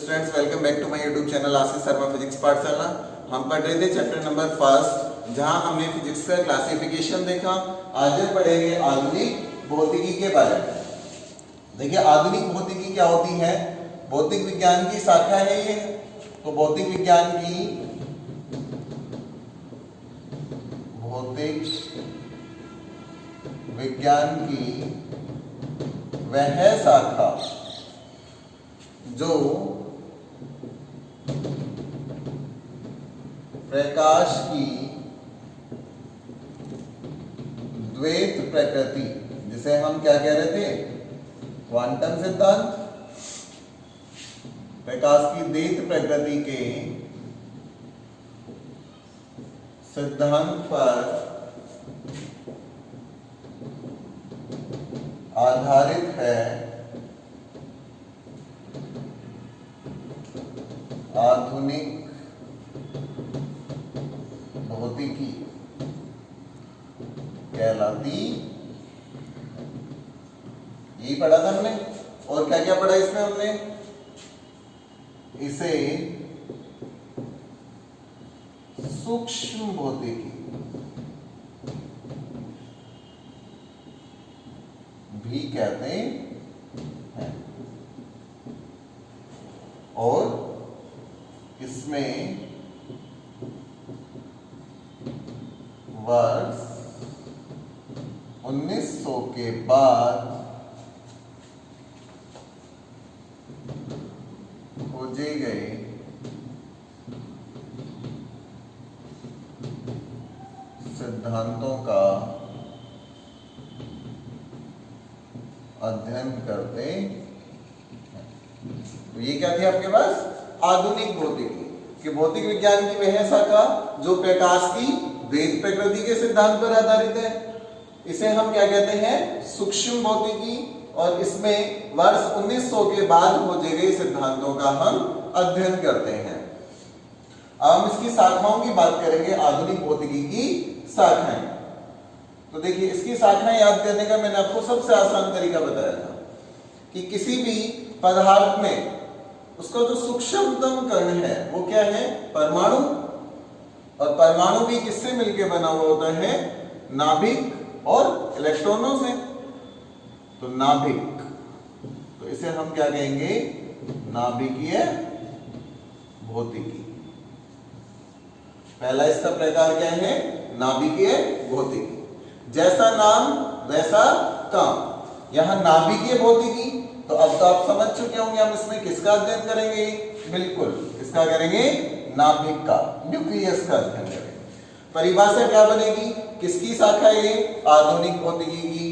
Students, welcome back to my YouTube channel Ashish Sharma physics Pathshala. हम पढ़ रहे थे चैप्टर नंबर फर्स्ट, जहां हमने फिजिक्स का क्लासिफिकेशन देखा। आज हम पढ़ेंगे आधुनिक भौतिकी के बारे में। देखिए, आधुनिक भौतिकी क्या होती है? भौतिक विज्ञान की शाखा है ये। तो भौतिक विज्ञान की वह शाखा जो प्रकाश की द्वैत प्रकृति, जिसे हम क्या कह रहे थे? क्वांटम सिद्धांत। प्रकाश की द्वैत प्रकृति के सिद्धांत पर आधारित है आधुनिक भौतिकी कहलाती। यही पढ़ा था हमने। और क्या क्या पढ़ा इसमें हमने? इसे सूक्ष्म भौतिकी भी कहते हैं और इसमें वर्ष 1900 के बाद खोजे गए सिद्धांतों का अध्ययन करते हैं। तो ये क्या थी आपके पास? आधुनिक भौतिकी कि भौतिक विज्ञान की वह शाखा जो प्रकाश की द्वैत प्रकृति के सिद्धांत पर आधारित है। इसे हम क्या कहते हैं? सूक्ष्म भौतिकी। और इसमें वर्ष 1900 के बाद खोजे गए सिद्धांतों का हम अध्ययन करते हैं। अब हम इसकी शाखाओं की बात करेंगे। आधुनिक भौतिकी की शाखाएं। तो देखिए, इसकी शाखाएं याद करने का मैंने आपको सबसे आसान तरीका बताया था कि किसी भी पदार्थ में उसका जो सूक्ष्मतम कण है वो क्या है? परमाणु। और परमाणु भी किससे मिलकर बना हुआ होता है? नाभिक और इलेक्ट्रॉनों से। तो नाभिक, तो इसे हम क्या कहेंगे? नाभिकीय भौतिकी। पहला इसका प्रकार क्या है? नाभिकीय भौतिकी। जैसा नाम वैसा काम। यहां नाभिकीय भौतिकी, तो अब तो आप समझ चुके होंगे हम इसमें किसका अध्ययन करेंगे। बिल्कुल, किसका करेंगे? नाभिक का, न्यूक्लियस का अध्ययन करेंगे। परिभाषा क्या बनेगी? किसकी शाखा है ये? आधुनिक भौतिकी की।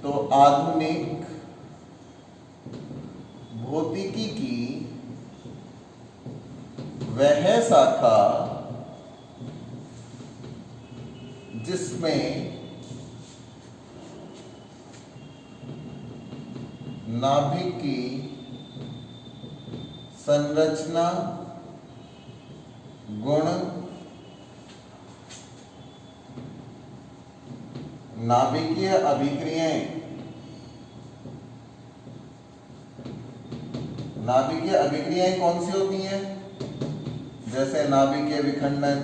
तो आधुनिक भौतिकी की वह शाखा जिसमें नाभिक की संरचना, गुण, नाभिकीय अभिक्रियाएं, नाभिकीय अभिक्रियाएं कौन सी होती हैं? जैसे नाभिकीय विखंडन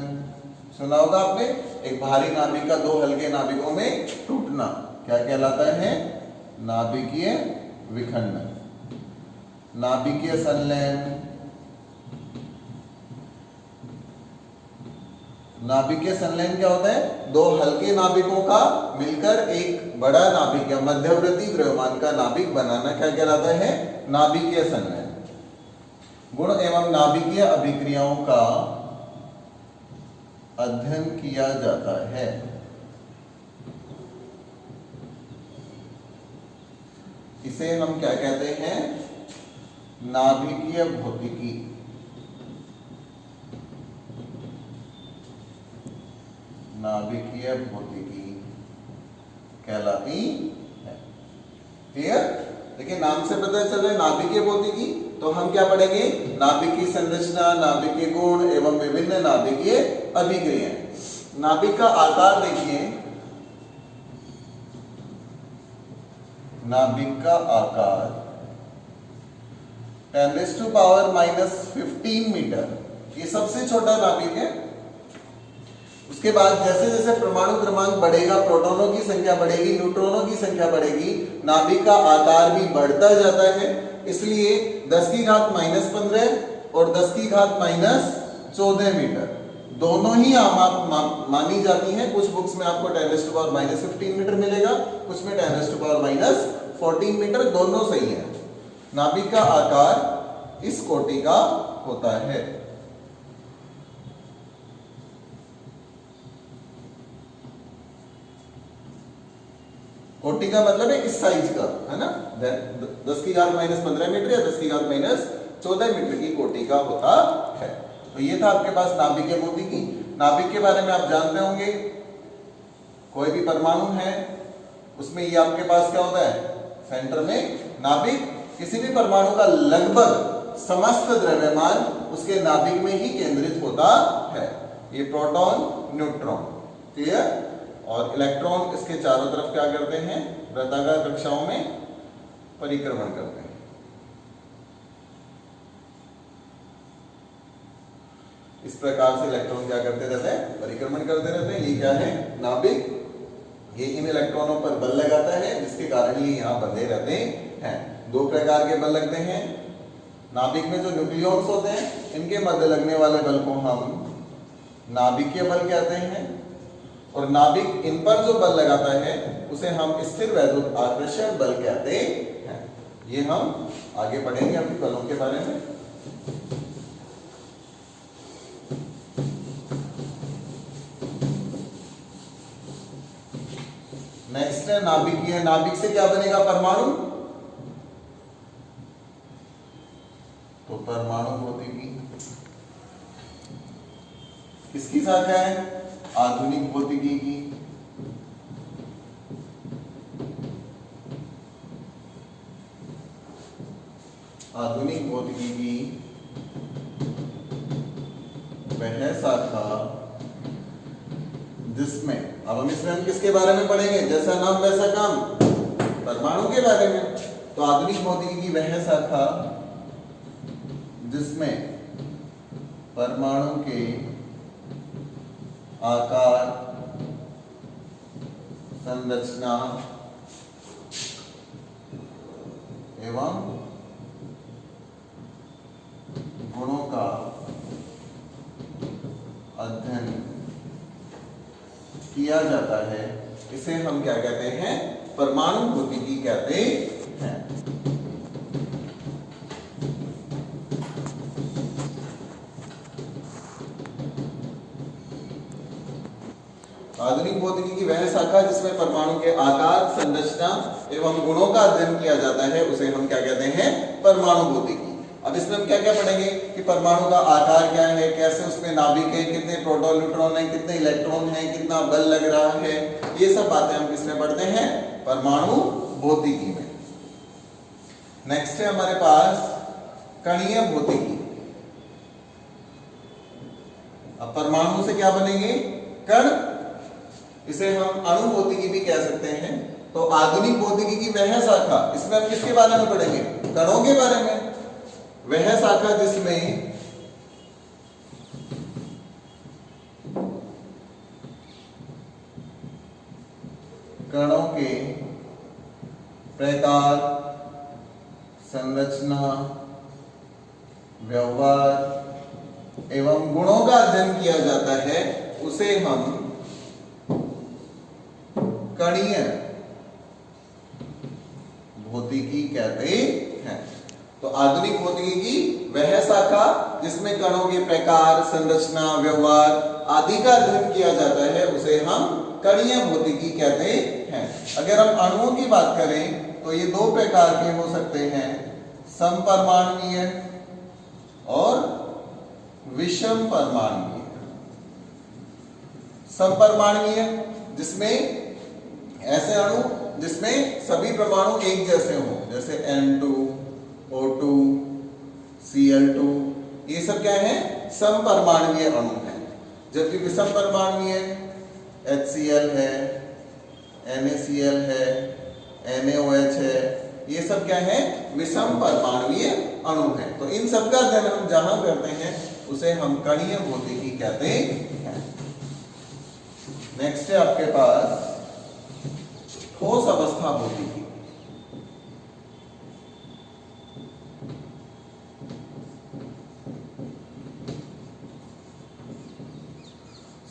सुना होगा आपने। एक भारी नाभिक का दो हल्के नाभिकों में टूटना क्या कहलाता है? नाभिकीय विखंडन। नाभिकीय संलयन, नाभिकीय संलयन क्या होता है? दो हल्के नाभिकों का मिलकर एक बड़ा नाभिक या मध्यवर्ती द्रव्यमान का नाभिक बनाना क्या कहलाता है? नाभिकीय संलयन। गुण एवं नाभिकीय अभिक्रियाओं का अध्ययन किया जाता है। इसे हम क्या कहते हैं? नाभिकीय भौतिकी। नाभिकीय भौतिकी कहलाती है। क्लियर? देखिए, नाम से पता चल रहा है नाभिकीय भौतिकी। तो हम क्या पढ़ेंगे? नाभिकीय संरचना, नाभिकीय गुण एवं विभिन्न नाभिकीय अभिक्रियाएं। नाभिक का आकार देखिए, नाभिक का आकार 10⁻⁻15 मीटर, ये सबसे छोटा नाभिक है। उसके बाद जैसे जैसे परमाणु क्रमांक बढ़ेगा, प्रोटॉनों की संख्या बढ़ेगी, न्यूट्रॉनों की संख्या बढ़ेगी, नाभिक का आकार भी बढ़ता जाता है। इसलिए 10⁻⁻15 और 10⁻⁻14 मीटर दोनों ही मानी जाती हैं। कुछ बुक्स में आपको 10⁻⁻15 मीटर मिलेगा, कुछ में 10⁻⁻14 मीटर, दोनों सही है। नाभिक का आकार इस कोटि का होता है। कोटि का मतलब है इस साइज का, है ना, 10⁻⁻15 मीटर या 10⁻⁻14 मीटर की कोटि का होता है। तो ये था आपके पास नाभिकीय भौतिकी। नाभिक के बारे में आप जानते होंगे, कोई भी परमाणु है उसमें ये आपके पास क्या होता है, सेंटर में नाभिक। किसी भी परमाणु का लगभग समस्त द्रव्यमान उसके नाभिक में ही केंद्रित होता है। ये प्रोटॉन, न्यूट्रॉन, क्लियर। और इलेक्ट्रॉन इसके चारों तरफ क्या करते हैं, वृत्ताकार कक्षाओं में परिक्रमण करते हैं। इस प्रकार से इलेक्ट्रॉन क्या करते रहते हैं, परिक्रमण करते रहते हैं। ये क्या है, नाभिक। ये इन इलेक्ट्रॉनों पर बल लगाता है, जिसके कारण ये यहाँ बंधे रहते हैं। दो प्रकार के बल लगते हैं नाभिक में। जो न्यूक्लियॉन्स होते हैं, इनके मध्य लगने वाले बल को हम नाभिकीय बल कहते हैं। और नाभिक इन पर जो बल लगाता है उसे हम स्थिर वैद्युत आकर्षण बल कहते हैं। ये हम आगे पढ़ेंगे अभी बलों के बारे में। नेक्स्ट है नाभिकीय। नाभिक से क्या बनेगा, परमाणु। तो परमाणु भौतिकी किसकी शाखा है, आधुनिक भौतिकी की। आधुनिक भौतिकी की वह शाखा जिसमें, अब हम इसमें हम किसके बारे में पढ़ेंगे, जैसा नाम वैसा काम, परमाणु के बारे में। तो आधुनिक भौतिकी की वह शाखा जिसमें परमाणु के आकार, संरचना एवं गुणों का अध्ययन किया जाता है, इसे हम क्या कहते हैं, परमाणु भौतिकी कहते हैं। आधुनिक भौतिकी की वह शाखा जिसमें परमाणु के आकार, संरचना एवं गुणों का अध्ययन किया जाता है, उसे हम क्या कहते हैं, परमाणु भौतिकी। अब इसमें हम क्या क्या पढ़ेंगे कि परमाणु का आकार क्या है, कैसे उसमें नाभिक है, कितने प्रोटॉन, न्यूट्रॉन है, कितने इलेक्ट्रॉन है, कितना बल लग रहा है, ये सब बातें हम किसमें पढ़ते हैं, परमाणु भौतिकी में। नेक्स्ट है हमारे पास कणीय भौतिकी। अब परमाणु से क्या बनेंगे, कण। इसे हम अणु भौतिकी भी कह सकते हैं। तो आधुनिक भौतिकी की वह शाखा, इसमें हम किसके बारे में पढ़ेंगे, कणों के बारे में। वह शाखा जिसमें कणों के प्रकार, संरचना, व्यवहार एवं गुणों का अध्ययन किया जाता है, उसे हम कणीय भौतिकी कहते हैं। तो आधुनिक भौतिकी की वह शाखा जिसमें कणों के प्रकार, संरचना, व्यवहार आदि का अध्ययन किया जाता है, उसे हम कणीय भौतिकी कहते हैं। अगर हम अणुओं की बात करें तो ये दो प्रकार के हो सकते हैं, समपरमाणुवीय और विषम परमाणुवीय। समपरमाणुवीय जिसमें ऐसे अणु जिसमें सभी परमाणु एक जैसे हों, जैसे N2, O2, Cl2, ये सब क्या है, समपरमाणुवीय अणु हैं। जबकि विषम परमाणुवीय HCl है, NaCl है, NaOH है, ये सब क्या है, विषम परमाणुवीय अणु हैं। तो इन सब का अध्ययन हम जहां करते हैं उसे हम कणीय भौतिकी कहते हैं। नेक्स्ट है आपके पास ठोस अवस्था भौतिकी।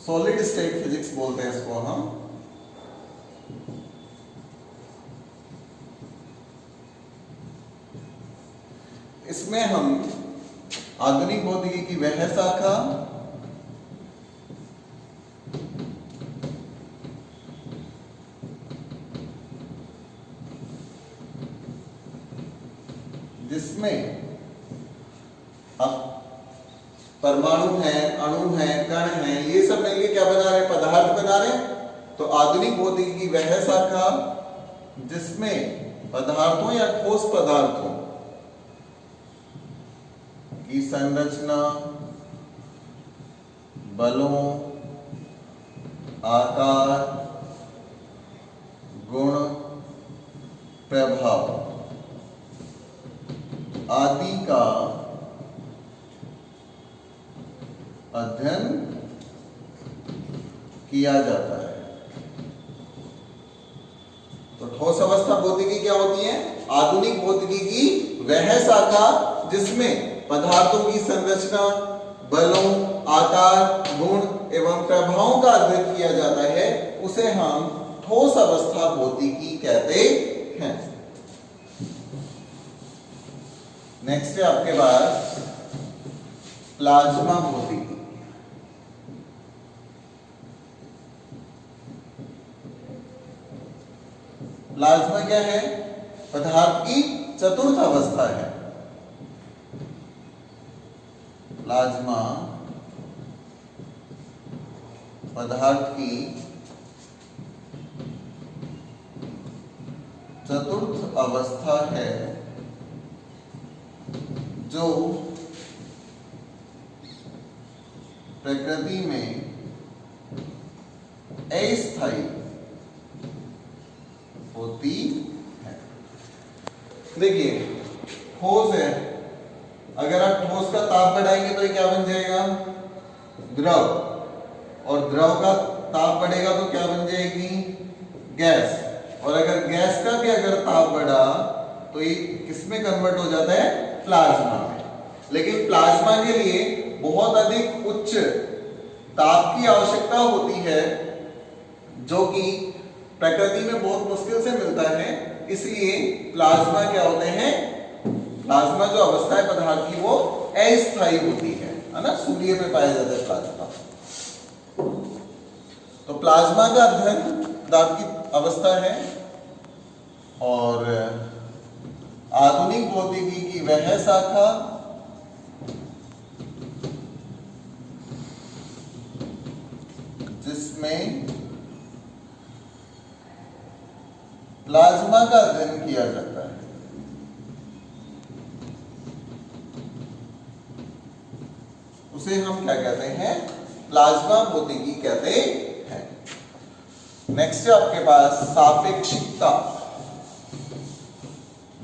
सॉलिड स्टेट फिजिक्स बोलते हैं इसको हम। इसमें हम आधुनिक भौतिकी की वह शाखा जिसमें अब परमाणु है, अणु है, कण है, ये सब मिलकर क्या बना रहे, पदार्थ बना रहे। तो आधुनिक भौतिकी की वह शाखा जिसमें पदार्थों या ठोस पदार्थों की संरचना, बलों, आकार, गुण, प्रभाव आदि का अध्ययन किया जाता है। तो ठोस अवस्था भौतिकी क्या होती है? आधुनिक भौतिकी की वह शाखा जिसमें पदार्थों की संरचना, बलों, आकार, गुण एवं प्रभावों का अध्ययन किया जाता है, उसे हम ठोस अवस्था भौतिकी कहते हैं। नेक्स्ट है आपके पास प्लाज्मा भौतिकी। प्लाज्मा क्या है? पदार्थ की चतुर्थ अवस्था है। प्लाज्मा पदार्थ की चतुर्थ अवस्था है जो प्रकृति में अस्थायी होती है। देखिए ठोस है, अगर आप ठोस का ताप बढ़ाएंगे तो ये क्या बन जाएगा? द्रव। और द्रव का ताप बढ़ेगा तो क्या बन जाएगी? गैस। और अगर गैस का भी अगर ताप बढ़ा तो ये किसमें कन्वर्ट हो जाता है? प्लाज्मा में। लेकिन प्लाज्मा के लिए बहुत अधिक उच्च ताप की आवश्यकता होती है, जो कि प्रकृति में बहुत मुश्किल से मिलता है। इसलिए प्लाज्मा क्या होते हैं? प्लाज्मा जो अवस्था है पदार्थ की वो अस्थायी होती है ना, सूर्य में पाया जाता है प्लाज्मा। तो प्लाज्मा का अध्ययन पदार्थ की अवस्था है। और आधुनिक भौतिकी की वह शाखा जिसमें प्लाज्मा का अध्ययन किया जाता है, उसे हम क्या कहते हैं? प्लाज्मा भौतिकी कहते हैं। नेक्स्ट है आपके पास सापेक्षिकता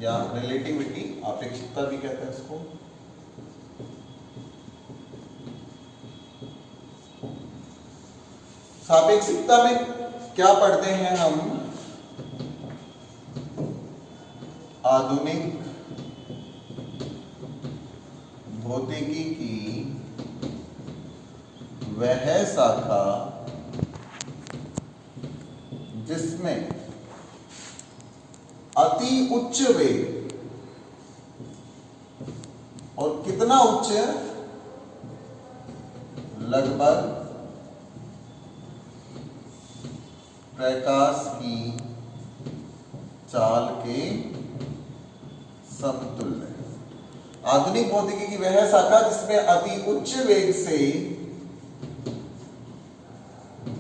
या रिलेटिविटी, आपेक्षिकता भी कहते हैं इसको। सापेक्षिकता में क्या पढ़ते हैं हम? आधुनिक भौतिकी की वह शाखा जिसमें अति उच्च वेग, और कितना उच्च? लगभग प्रकाश की चाल के समतुल्य। आधुनिक भौतिकी की वह शाखा जिसमें अति उच्च वेग से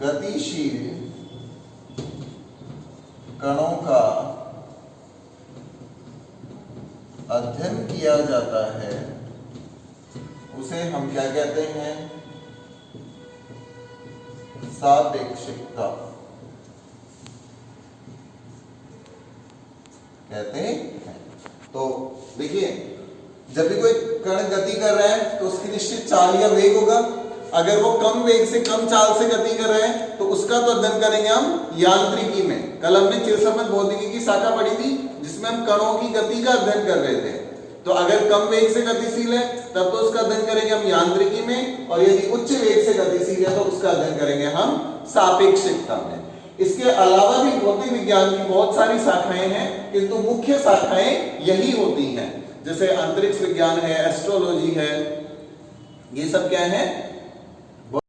गतिशील कणों का अध्ययन किया जाता है, उसे हम क्या कहते हैं? सापेक्षिकता कहते हैं। तो देखिए जब भी कोई कण गति कर रहा है तो उसकी निश्चित चाल या वेग होगा। अगर वो कम वेग से कम चाल से गति कर रहे हैं तो उसका तो अध्ययन करेंगे हम यांत्रिकी में। कल हमने चिरसम्मत भौतिकी की शाखा पढ़ी थी जिसमें हम कणों की गति का अध्ययन कर रहे थे। तो अगर कम वेग से गतिशील है तब तो उसका अध्ययन करेंगे हम यांत्रिकी में, और यदि उच्च वेग से गतिशील है तो उसका अध्ययन करेंगे हम सापेक्षिकता में। इसके अलावा भी भौतिक विज्ञान की बहुत सारी शाखाएं हैं, किंतु मुख्य शाखाएं यही होती हैं। जैसे अंतरिक्ष विज्ञान है, एस्ट्रोलॉजी है, ये सब क्या है